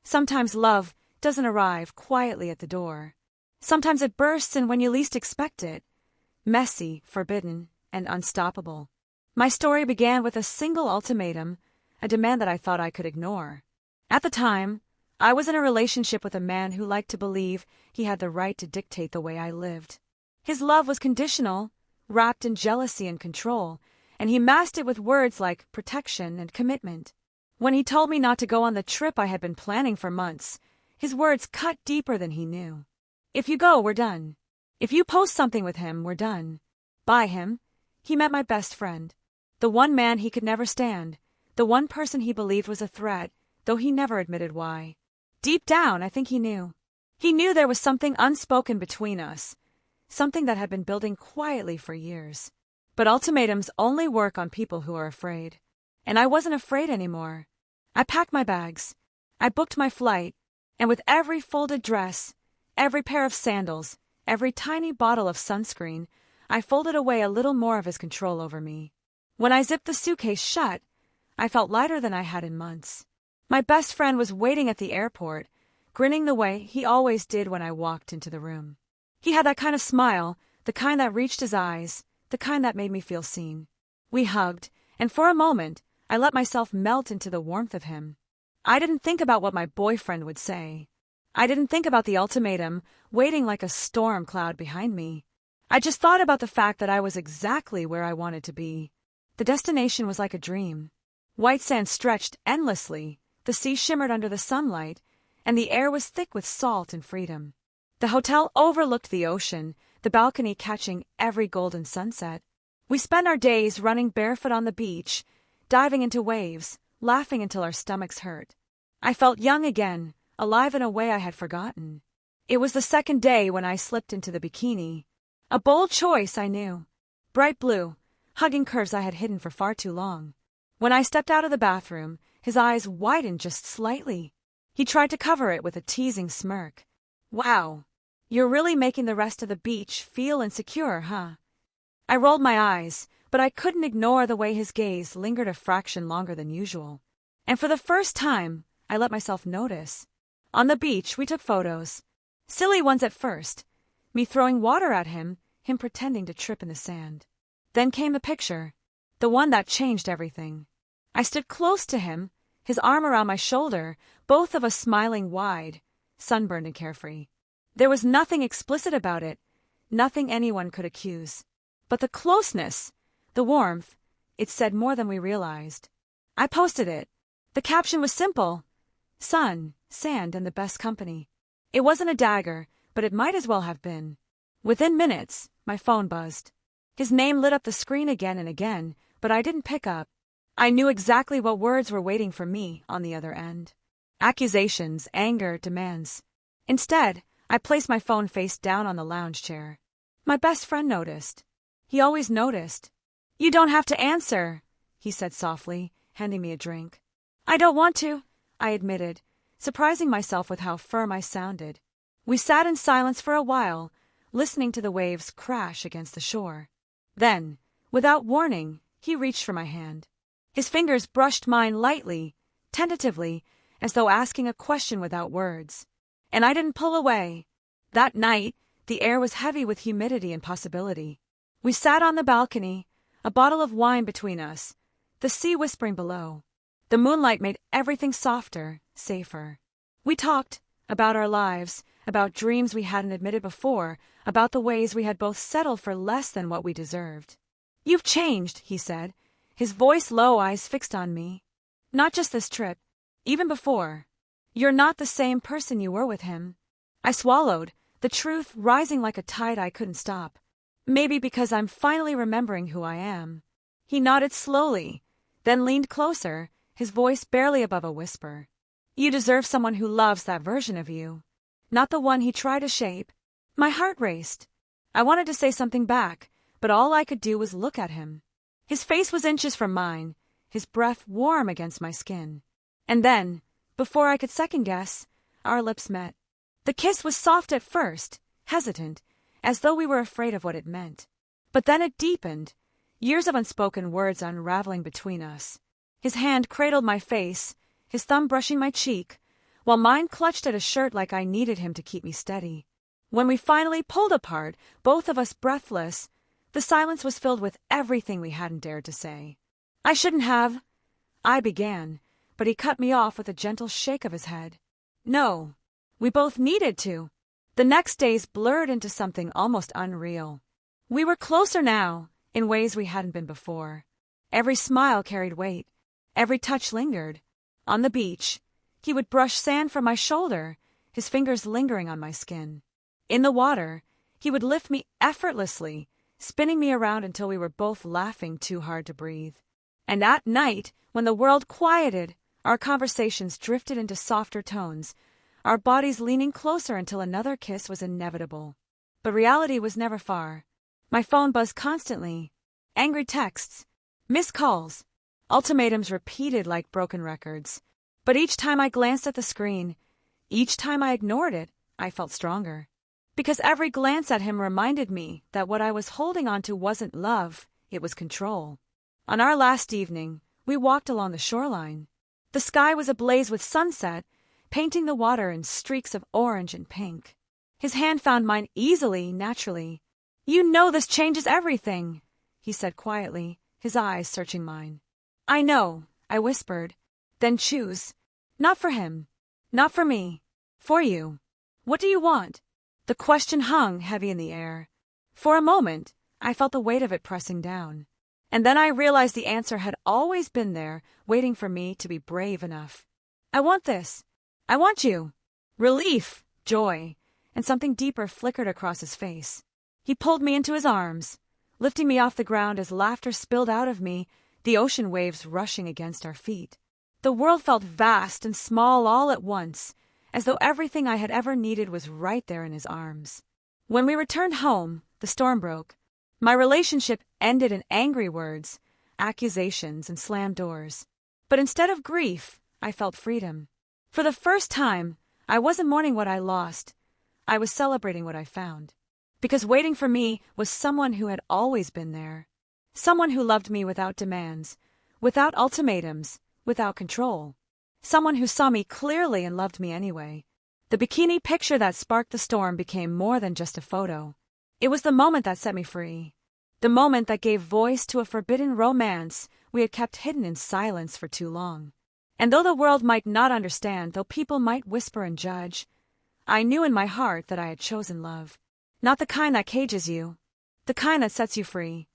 Sometimes love doesn't arrive quietly at the door. Sometimes it bursts in when you least expect it. Messy, forbidden, and unstoppable. My story began with a single ultimatum, a demand that I thought I could ignore. At the time, I was in a relationship with a man who liked to believe he had the right to dictate the way I lived. His love was conditional, wrapped in jealousy and control, and he masked it with words like protection and commitment. When he told me not to go on the trip I had been planning for months, his words cut deeper than he knew. If you go, we're done. If you post something with him, we're done. By him, he meant my best friend. The one man he could never stand. The one person he believed was a threat, though he never admitted why. Deep down, I think he knew. He knew there was something unspoken between us. Something that had been building quietly for years. But ultimatums only work on people who are afraid. And I wasn't afraid anymore. I packed my bags. I booked my flight. And with every folded dress, every pair of sandals, every tiny bottle of sunscreen, I folded away a little more of his control over me. When I zipped the suitcase shut, I felt lighter than I had in months. My best friend was waiting at the airport, grinning the way he always did when I walked into the room. He had that kind of smile, the kind that reached his eyes, the kind that made me feel seen. We hugged, and for a moment, I let myself melt into the warmth of him. I didn't think about what my boyfriend would say. I didn't think about the ultimatum waiting like a storm cloud behind me. I just thought about the fact that I was exactly where I wanted to be. The destination was like a dream. White sand stretched endlessly, the sea shimmered under the sunlight, and the air was thick with salt and freedom. The hotel overlooked the ocean, the balcony catching every golden sunset. We spent our days running barefoot on the beach, diving into waves, laughing until our stomachs hurt. I felt young again, alive in a way I had forgotten. It was the second day when I slipped into the bikini. A bold choice, I knew. Bright blue, hugging curves I had hidden for far too long. When I stepped out of the bathroom, his eyes widened just slightly. He tried to cover it with a teasing smirk. Wow, you're really making the rest of the beach feel insecure, huh? I rolled my eyes, but I couldn't ignore the way his gaze lingered a fraction longer than usual. And for the first time, I let myself notice. On the beach, we took photos. Silly ones at first. Me throwing water at him pretending to trip in the sand. Then came the picture, the one that changed everything. I stood close to him, his arm around my shoulder, both of us smiling wide, sunburned and carefree. There was nothing explicit about it, nothing anyone could accuse. But the closeness, the warmth, it said more than we realized. I posted it. The caption was simple. Sun, sand, and the best company. It wasn't a dagger, but it might as well have been. Within minutes, my phone buzzed. His name lit up the screen again and again, but I didn't pick up. I knew exactly what words were waiting for me on the other end. Accusations, anger, demands. Instead, I placed my phone face down on the lounge chair. My best friend noticed. He always noticed. You don't have to answer, he said softly, handing me a drink. I don't want to, I admitted, surprising myself with how firm I sounded. We sat in silence for a while, listening to the waves crash against the shore. Then, without warning, he reached for my hand. His fingers brushed mine lightly, tentatively, as though asking a question without words. And I didn't pull away. That night, the air was heavy with humidity and possibility. We sat on the balcony, a bottle of wine between us, the sea whispering below. The moonlight made everything softer, safer. We talked about our lives, about dreams we hadn't admitted before, about the ways we had both settled for less than what we deserved. You've changed, he said, his voice low, eyes fixed on me. Not just this trip, even before. You're not the same person you were with him. I swallowed, the truth rising like a tide I couldn't stop. Maybe because I'm finally remembering who I am. He nodded slowly, then leaned closer, his voice barely above a whisper. You deserve someone who loves that version of you, not the one he tried to shape. My heart raced. I wanted to say something back, but all I could do was look at him. His face was inches from mine, his breath warm against my skin. And then, before I could second-guess, our lips met. The kiss was soft at first, hesitant, as though we were afraid of what it meant. But then it deepened, years of unspoken words unraveling between us. His hand cradled my face, his thumb brushing my cheek, while mine clutched at a shirt like I needed him to keep me steady. When we finally pulled apart, both of us breathless, the silence was filled with everything we hadn't dared to say. I shouldn't have, I began, but he cut me off with a gentle shake of his head. No, we both needed to. The next days blurred into something almost unreal. We were closer now, in ways we hadn't been before. Every smile carried weight. Every touch lingered. On the beach, he would brush sand from my shoulder, his fingers lingering on my skin. In the water, he would lift me effortlessly, spinning me around until we were both laughing too hard to breathe. And at night, when the world quieted, our conversations drifted into softer tones, our bodies leaning closer until another kiss was inevitable. But reality was never far. My phone buzzed constantly. Angry texts, missed calls, ultimatums repeated like broken records. But each time I glanced at the screen, each time I ignored it, I felt stronger. Because every glance at him reminded me that what I was holding on to wasn't love, it was control. On our last evening, we walked along the shoreline. The sky was ablaze with sunset, painting the water in streaks of orange and pink. His hand found mine easily, naturally. "You know this changes everything," he said quietly, his eyes searching mine. "I know," I whispered. "Then choose. Not for him. Not for me. For you. What do you want?" The question hung heavy in the air. For a moment, I felt the weight of it pressing down. And then I realized the answer had always been there, waiting for me to be brave enough. "I want this. I want you." Relief, joy, and something deeper flickered across his face. He pulled me into his arms, lifting me off the ground as laughter spilled out of me, the ocean waves rushing against our feet. The world felt vast and small all at once, as though everything I had ever needed was right there in his arms. When we returned home, the storm broke. My relationship ended in angry words, accusations, and slammed doors. But instead of grief, I felt freedom. For the first time, I wasn't mourning what I lost. I was celebrating what I found. Because waiting for me was someone who had always been there. Someone who loved me without demands, without ultimatums, without control. Someone who saw me clearly and loved me anyway. The bikini picture that sparked the storm became more than just a photo. It was the moment that set me free. The moment that gave voice to a forbidden romance we had kept hidden in silence for too long. And though the world might not understand, though people might whisper and judge, I knew in my heart that I had chosen love. Not the kind that cages you. The kind that sets you free.